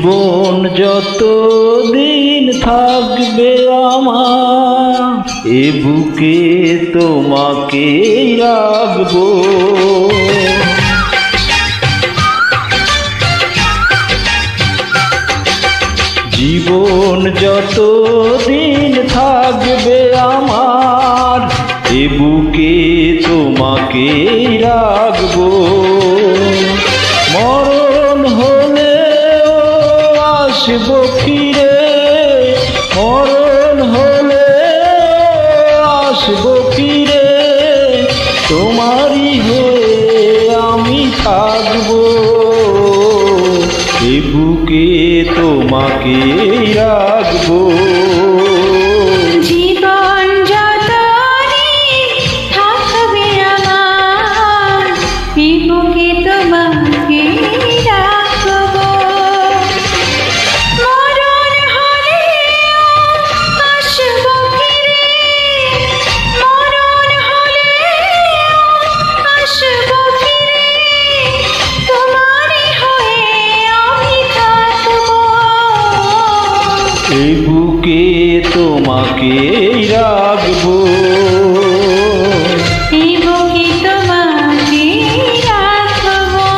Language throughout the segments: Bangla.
জীবন যত দিন থাকবে আমার, এ বুকে তোমাকে রাখবো। জীবন যত দিন থাকবে আমার, এ বুকে তোমাকে রাখবো। মরণ হলে আসবো ফিরে, মরণ হলে আসবো ফিরে, তোমারই হয়ে আমি থাকবো। এ বুকে তোমাকে রাখবো। জীবন যতদিন থাকবে আমার, এ বুকে তোমাকে রাখবো। মরণ হলে আসবো ফিরে, মরণ হলে আসবো ফিরে, তোমারই হয়ে আমি থাকবো। এই বুকে তোমাকে রাখবো। এই বুকে তোমাকে রাখবো।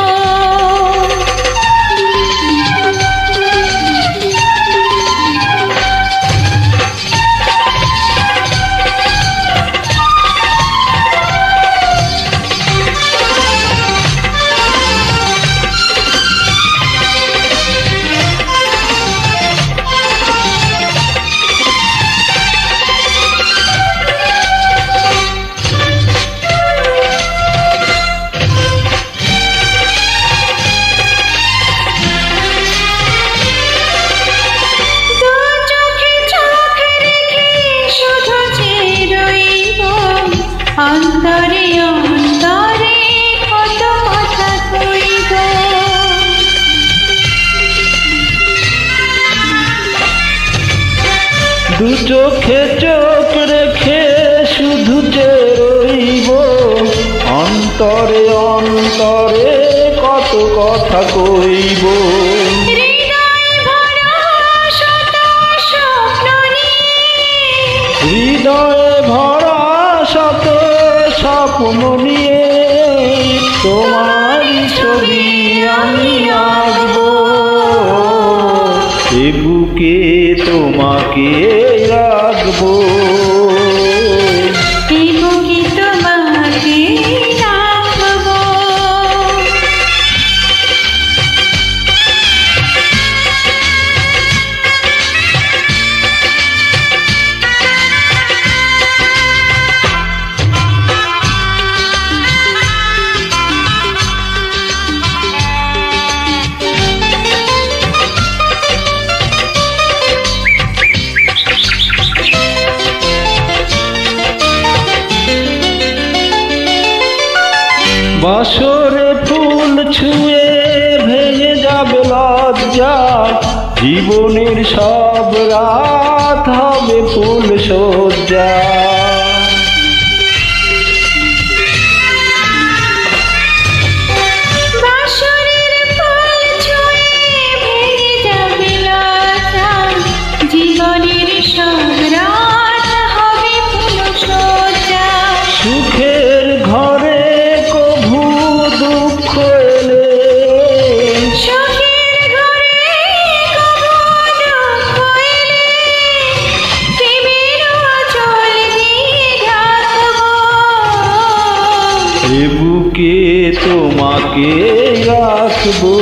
অন্তরে অন্তরে কত কথা কইব, দু চোখে চোখ রেখে শুধু যে রইব, অন্তরে অন্তরে কত কথা কইব। হৃদয়ে ভরা শত স্বপ্ন নিয়ে, হৃদয়ে ভরা শত স্বপ্ন নিয়ে, তোমারই ছবি আমি আঁকবো। এ বুকে তোমাকে রাখবো। এই বুকে তোমাকে রাখবো। বাসরে ফুল ছুঁয়ে ভেঙে যাবে লজ্জা, জীবনের সব রাত হবে ফুল সজ্জা। বাঁশরের ফুল ছুঁয়ে ভেঙে যাবে লজ্জা, জীবনের সব রাত হবে ফুল সজ্জা। সুখের ঘরে কভু দুঃখ এলে, সুখের ঘরে কভু দুঃখ এলে, প্রেমের আঁচল দিয়ে ঢাকবো। এ বুকে তোমাকে রাখবো।